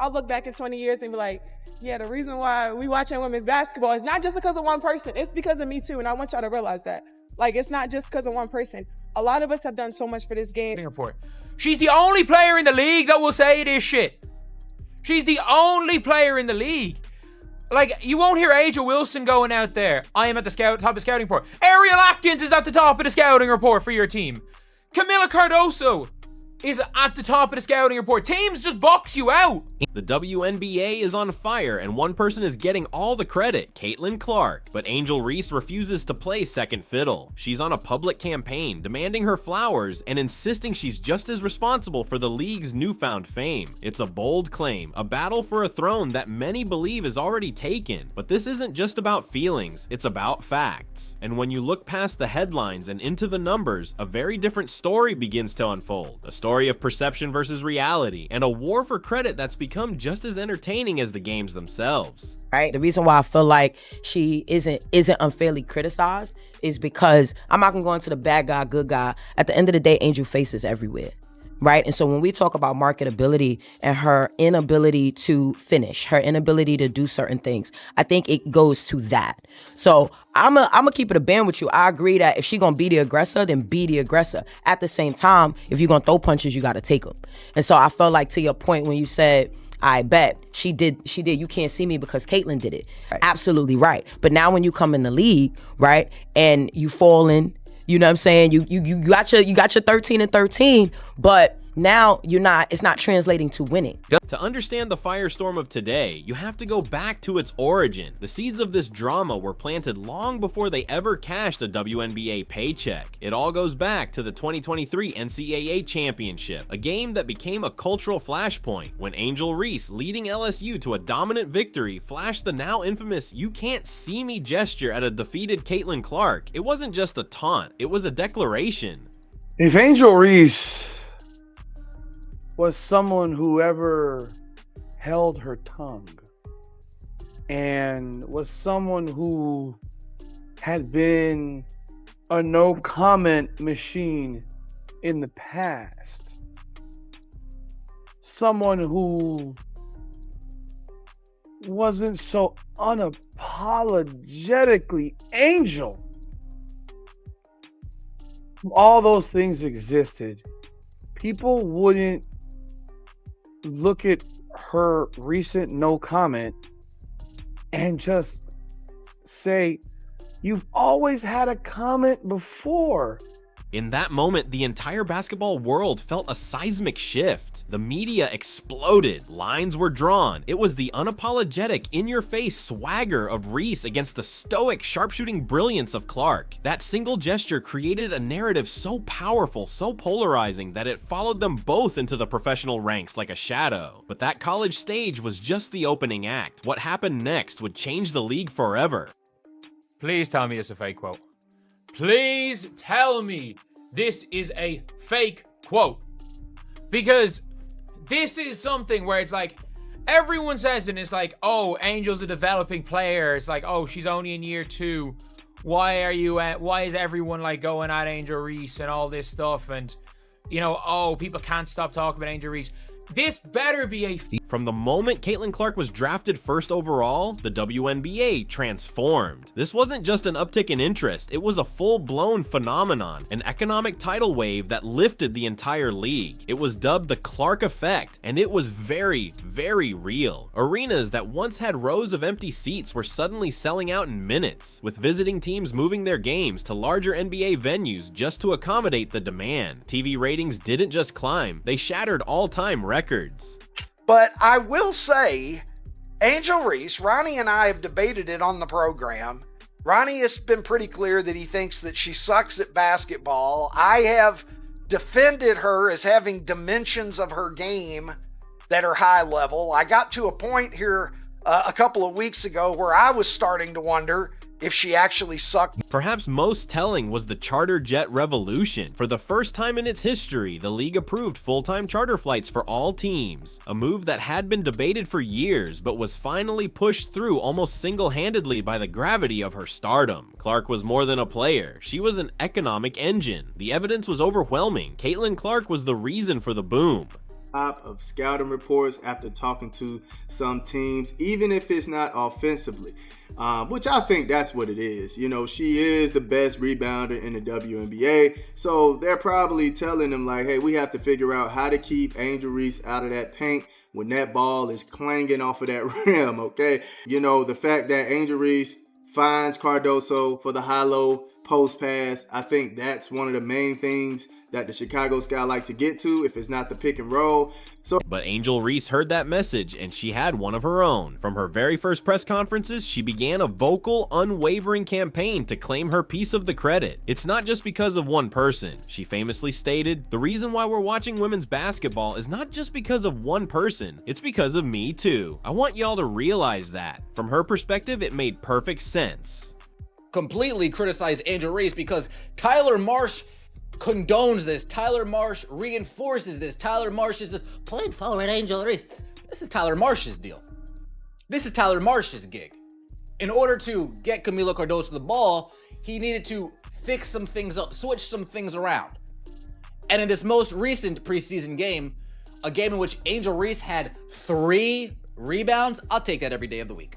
I'll look back in 20 years and be like, yeah, the reason why we watching women's basketball is not just because of one person. It's because of me too. And I want y'all to realize that. Like, it's not just because of one person. A lot of us have done so much for this game. Report. She's the only player in the league that will say this shit. She's the only player in the league. Like, you won't hear Angel Wilson going out there. I am at the top of the scouting report. Ariel Atkins is at the top of the scouting report for your team. Camila Cardoso is at the top of the scouting report. Teams just box you out. The WNBA is on fire, and one person is getting all the credit, Caitlin Clark. But Angel Reese refuses to play second fiddle. She's on a public campaign, demanding her flowers and insisting she's just as responsible for the league's newfound fame. It's a bold claim, a battle for a throne that many believe is already taken. But this isn't just about feelings, it's about facts. And when you look past the headlines and into the numbers, a very different story begins to unfold. A story of perception versus reality, and a war for credit that's become just as entertaining as the games themselves. Right? The reason why I feel like she isn't unfairly criticized is because I'm not gonna go into the bad guy, good guy. At the end of the day, Angel faces everywhere. Right? And so when we talk about marketability and her inability to finish, her inability to do certain things, I think it goes to that. So I'm gonna keep it a band with you. I agree that if she gonna be the aggressor, then be the aggressor. At the same time, if you're gonna throw punches, you gotta take them. And so I felt like, to your point when you said, I bet she did. You can't see me because Caitlin did it. Right. Absolutely right. But now when you come in the league, right, and you fall in, you know what I'm saying? You got your 13 and 13, but now it's not translating to winning. To understand the firestorm of today, you have to go back to its origin. The seeds of this drama were planted long before they ever cashed a WNBA paycheck. It all goes back to the 2023 NCAA Championship, a game that became a cultural flashpoint when Angel Reese, leading LSU to a dominant victory, flashed the now infamous "you can't see me" gesture at a defeated Caitlin Clark. It wasn't just a taunt, it was a declaration. If Angel Reese was someone who ever held her tongue and was someone who had been a no comment machine in the past, someone who wasn't so unapologetically Angel, all those things existed, people wouldn't look at her recent no comment and just say, you've always had a comment before. In that moment, the entire basketball world felt a seismic shift. The media exploded, lines were drawn. It was the unapologetic, in-your-face swagger of Reese against the stoic, sharpshooting brilliance of Clark. That single gesture created a narrative so powerful, so polarizing, that it followed them both into the professional ranks like a shadow. But that college stage was just the opening act. What happened next would change the league forever. Please tell me it's a fake quote. Please tell me this is a fake quote. Because this is something where it's like, everyone says, and it's like, oh, Angel's a developing player. It's like, oh, she's only in year 2. Why is everyone like going at Angel Reese and all this stuff? And, you know, oh, people can't stop talking about Angel Reese. This better be a... From the moment Caitlin Clark was drafted first overall, the WNBA transformed. This wasn't just an uptick in interest, it was a full-blown phenomenon, an economic tidal wave that lifted the entire league. It was dubbed the Clark Effect, and it was very, very real. Arenas that once had rows of empty seats were suddenly selling out in minutes, with visiting teams moving their games to larger NBA venues just to accommodate the demand. TV ratings didn't just climb, they shattered all-time records. But I will say, Angel Reese, Ronnie and I have debated it on the program. Ronnie has been pretty clear that he thinks that she sucks at basketball. I have defended her as having dimensions of her game that are high level. I got to a point here a couple of weeks ago where I was starting to wonder if she actually sucked. Perhaps most telling was the charter jet revolution. For the first time in its history, the league approved full-time charter flights for all teams, a move that had been debated for years but was finally pushed through almost single-handedly by the gravity of her stardom. Clark was more than a player, she was an economic engine. The evidence was overwhelming. Caitlin Clark was the reason for the boom. top of scouting reports after talking to some teams, even if it's not offensively, which I think that's what it is. You know, she is the best rebounder in the WNBA, so they're probably telling them like, hey, we have to figure out how to keep Angel Reese out of that paint when that ball is clanging off of that rim, okay? You know, the fact that Angel Reese finds Cardoso for the high-low post pass, I think that's one of the main things that the Chicago Sky like to get to if it's not the pick and roll. But Angel Reese heard that message, and she had one of her own. From her very first press conferences, she began a vocal, unwavering campaign to claim her piece of the credit. It's not just because of one person. She famously stated, "The reason why we're watching women's basketball is not just because of one person, it's because of me too." I want y'all to realize that. From her perspective, it made perfect sense. Completely criticize Angel Reese because Tyler Marsh condones this. Tyler Marsh reinforces this. Tyler Marsh is this point forward Angel Reese. This is Tyler Marsh's deal. This is Tyler Marsh's gig. In order to get Camila Cardoso the ball, he needed to fix some things up, switch some things around. And in this most recent preseason game, a game in which Angel Reese had 3 rebounds, I'll take that every day of the week.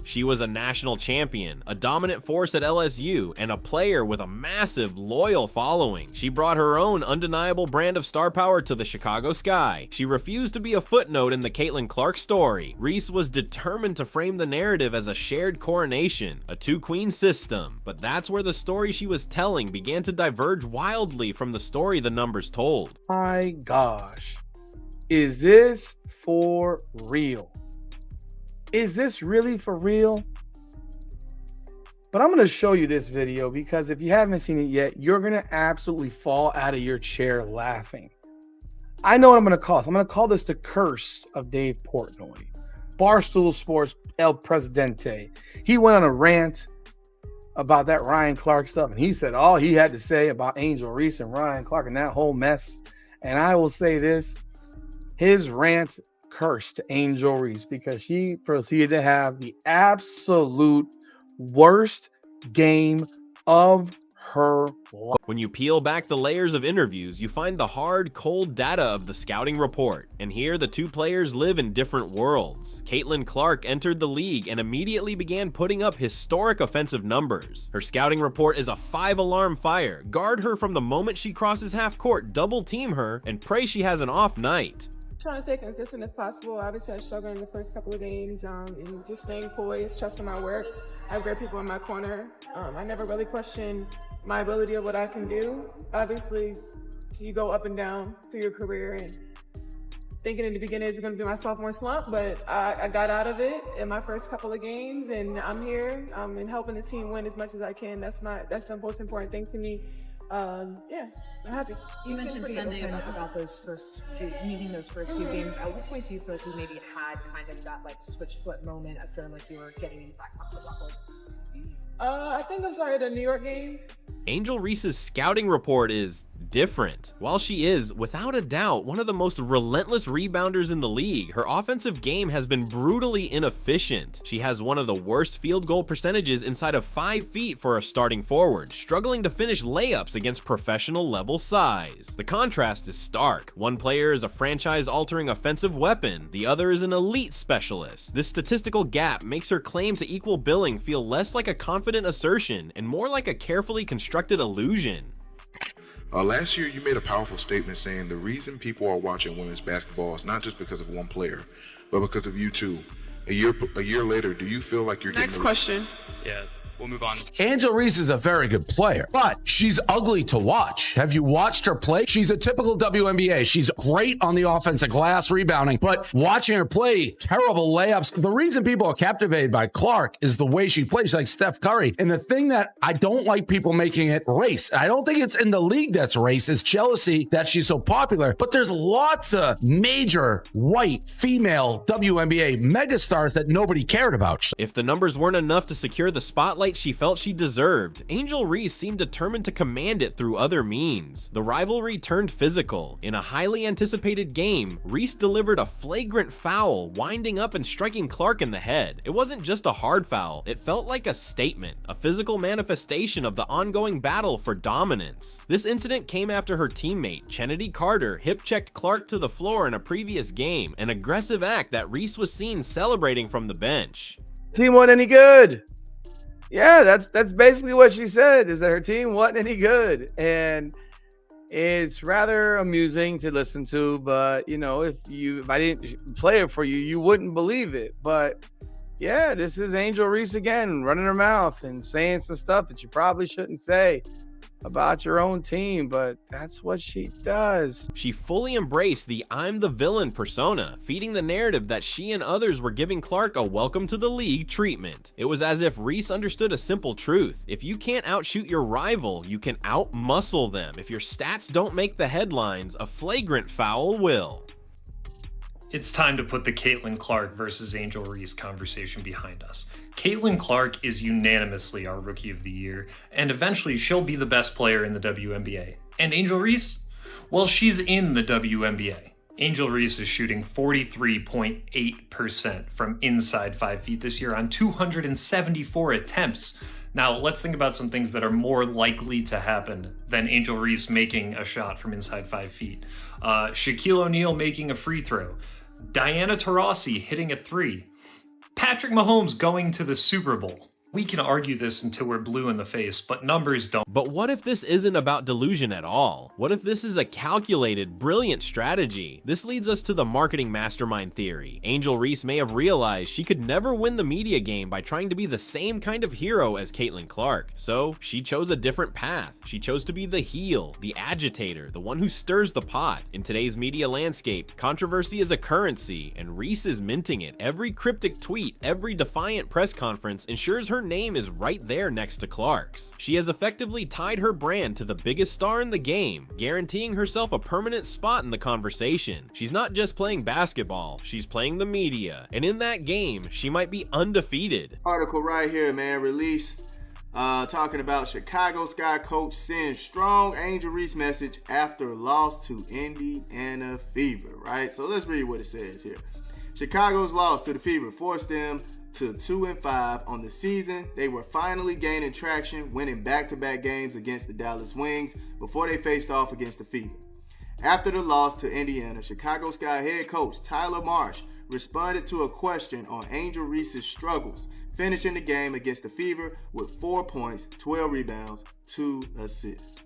She was a national champion, a dominant force at LSU, and a player with a massive, loyal following. She brought her own undeniable brand of star power to the Chicago Sky. She refused to be a footnote in the Caitlin Clark story. Reese was determined to frame the narrative as a shared coronation, a two-queen system. But that's where the story she was telling began to diverge wildly from the story the numbers told. My gosh. Is this for real? Is this really for real? But I'm going to show you this video because if you haven't seen it yet, you're going to absolutely fall out of your chair laughing. I know what I'm going to call this. I'm going to call this the curse of Dave Portnoy. Barstool Sports El Presidente. He went on a rant about that Ryan Clark stuff, and he said all he had to say about Angel Reese and Ryan Clark and that whole mess. And I will say this, his rant cursed Angel Reese because she proceeded to have the absolute worst game of her life. When you peel back the layers of interviews, you find the hard, cold data of the scouting report. And here, the two players live in different worlds. Caitlin Clark entered the league and immediately began putting up historic offensive numbers. Her scouting report is a 5-alarm fire. Guard her from the moment she crosses half court, double team her, and pray she has an off night. Trying to stay consistent as possible. Obviously, I struggled in the first couple of games, and just staying poised, trusting my work. I have great people in my corner. I never really question my ability of what I can do. Obviously, you go up and down through your career, and thinking in the beginning it's going to be my sophomore slump, but I got out of it in my first couple of games, and I'm here and helping the team win as much as I can. That's the most important thing to me. Yeah, I'm happy. You mentioned Sunday about those first few games. At what point do you feel like you maybe had kind of that like switch foot moment of feeling like you were getting back up the level? I think I'm sorry, the New York game. Angel Reese's scouting report is different. While she is, without a doubt, one of the most relentless rebounders in the league, her offensive game has been brutally inefficient. She has one of the worst field goal percentages inside of 5 feet for a starting forward, struggling to finish layups against professional level size. The contrast is stark. One player is a franchise-altering offensive weapon, the other is an elite specialist. This statistical gap makes her claim to equal billing feel less like a confident assertion and more like a carefully constructed illusion. Last year, you made a powerful statement saying the reason people are watching women's basketball is not just because of one player, but because of you too. A year later, do you feel like you're Next getting question. Yeah, we'll move on. Angel Reese is a very good player, but she's ugly to watch. Have you watched her play? She's a typical WNBA. She's great on the offensive glass rebounding, but watching her play, terrible layups. The reason people are captivated by Clark is the way she plays, like Steph Curry. And the thing that I don't like people making it race, I don't think it's in the league that's race, is jealousy that she's so popular. But there's lots of major white female WNBA megastars that nobody cared about. If the numbers weren't enough to secure the spotlight spotlight she felt she deserved, Angel Reese seemed determined to command it through other means. The rivalry turned physical. In a highly anticipated game, Reese delivered a flagrant foul, winding up and striking Clark in the head. It wasn't just a hard foul, it felt like a statement, a physical manifestation of the ongoing battle for dominance. This incident came after her teammate, Kennedy Carter, hip-checked Clark to the floor in a previous game, an aggressive act that Reese was seen celebrating from the bench. Team wasn't any good. Yeah, that's basically what she said, is that her team wasn't any good. And it's rather amusing to listen to, but you know, if I didn't play it for you, you wouldn't believe it. But yeah, this is Angel Reese again, running her mouth and saying some stuff that you probably shouldn't say about your own team, but that's what she does. She fully embraced the I'm the villain persona, feeding the narrative that she and others were giving Clark a welcome to the league treatment. It was as if Reese understood a simple truth. If you can't outshoot your rival, you can out-muscle them. If your stats don't make the headlines, a flagrant foul will. It's time to put the Caitlin Clark versus Angel Reese conversation behind us. Caitlin Clark is unanimously our Rookie of the Year, and eventually she'll be the best player in the WNBA. And Angel Reese? Well, she's in the WNBA. Angel Reese is shooting 43.8% from inside 5 feet this year on 274 attempts. Now, let's think about some things that are more likely to happen than Angel Reese making a shot from inside 5 feet. Shaquille O'Neal making a free throw. Diana Taurasi hitting a 3. Patrick Mahomes going to the Super Bowl. We can argue this until we're blue in the face, but numbers don't. But what if this isn't about delusion at all? What if this is a calculated, brilliant strategy? This leads us to the marketing mastermind theory. Angel Reese may have realized she could never win the media game by trying to be the same kind of hero as Caitlin Clark. So she chose a different path. She chose to be the heel, the agitator, the one who stirs the pot. In today's media landscape, controversy is a currency, and Reese is minting it. Every cryptic tweet, every defiant press conference ensures her name is right there next to Clark's. She has effectively tied her brand to the biggest star in the game, guaranteeing herself a permanent spot in the conversation. She's not just playing basketball, she's playing the media, and in that game, she might be undefeated. Article right here, man, released talking about Chicago Sky coach sends strong Angel Reese message after loss to Indiana Fever, right? So let's read what it says here. Chicago's loss to the Fever forced them to 2-5 on the season. They were finally gaining traction, winning back-to-back games against the Dallas Wings before they faced off against the Fever. After the loss to Indiana, Chicago Sky head coach Tyler Marsh responded to a question on Angel Reese's struggles, finishing the game against the Fever with 4 points, 12 rebounds, 2 assists.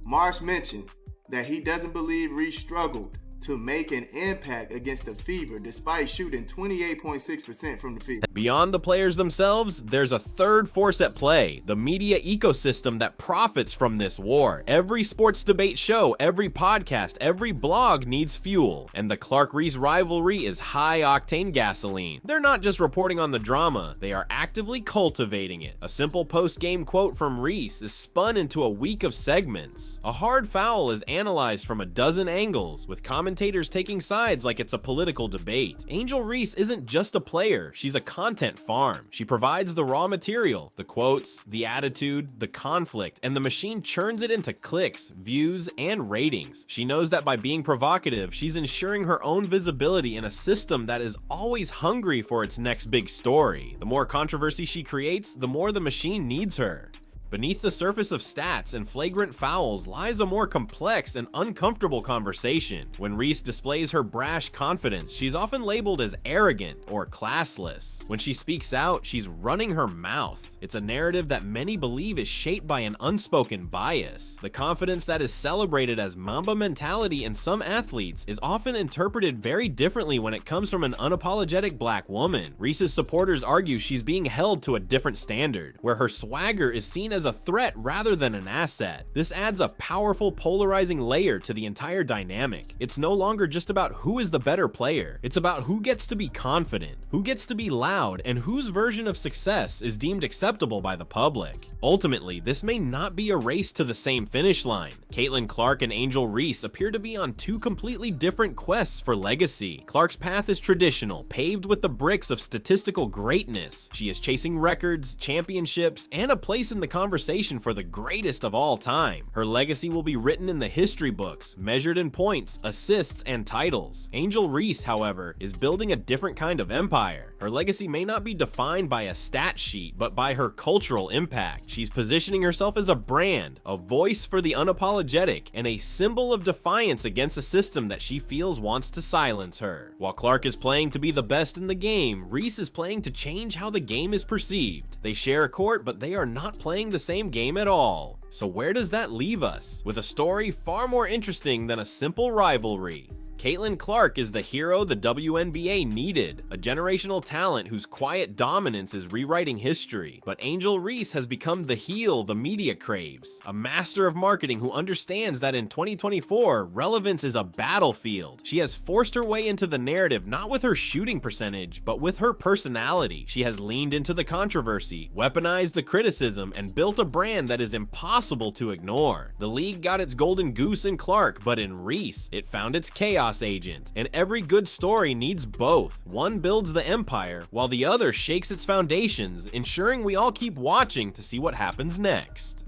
Marsh mentioned that he doesn't believe Reese struggled to make an impact against the Fever despite shooting 28.6% from the field. Beyond the players themselves, there's a third force at play, the media ecosystem that profits from this war. Every sports debate show, every podcast, every blog needs fuel, and the Clark-Reese rivalry is high-octane gasoline. They're not just reporting on the drama, they are actively cultivating it. A simple post-game quote from Reese is spun into a week of segments. A hard foul is analyzed from a dozen angles, with commentators taking sides like it's a political debate. Angel Reese isn't just a player, she's a content farm. She provides the raw material, the quotes, the attitude, the conflict, and the machine churns it into clicks, views, and ratings. She knows that by being provocative, she's ensuring her own visibility in a system that is always hungry for its next big story. The more controversy she creates, the more the machine needs her. Beneath the surface of stats and flagrant fouls lies a more complex and uncomfortable conversation. When Reese displays her brash confidence, she's often labeled as arrogant or classless. When she speaks out, she's running her mouth. It's a narrative that many believe is shaped by an unspoken bias. The confidence that is celebrated as Mamba mentality in some athletes is often interpreted very differently when it comes from an unapologetic black woman. Reese's supporters argue she's being held to a different standard, where her swagger is seen as as a threat rather than an asset. This adds a powerful polarizing layer to the entire dynamic. It's no longer just about who is the better player. It's about who gets to be confident, who gets to be loud, and whose version of success is deemed acceptable by the public. Ultimately, this may not be a race to the same finish line. Caitlin Clark and Angel Reese appear to be on two completely different quests for legacy. Clark's path is traditional, paved with the bricks of statistical greatness. She is chasing records, championships, and a place in the conversation for the greatest of all time. Her legacy will be written in the history books, measured in points, assists, and titles. Angel Reese, however, is building a different kind of empire. Her legacy may not be defined by a stat sheet, but by her cultural impact. She's positioning herself as a brand, a voice for the unapologetic, and a symbol of defiance against a system that she feels wants to silence her. While Clark is playing to be the best in the game, Reese is playing to change how the game is perceived. They share a court, but they are not playing the same game at all. So where does that leave us? With a story far more interesting than a simple rivalry. Caitlin Clark is the hero the WNBA needed, a generational talent whose quiet dominance is rewriting history. But Angel Reese has become the heel the media craves, a master of marketing who understands that in 2024, relevance is a battlefield. She has forced her way into the narrative not with her shooting percentage, but with her personality. She has leaned into the controversy, weaponized the criticism, and built a brand that is impossible to ignore. The league got its golden goose in Clark, but in Reese, it found its chaos agent. And every good story needs both. One builds the empire, while the other shakes its foundations, ensuring we all keep watching to see what happens next.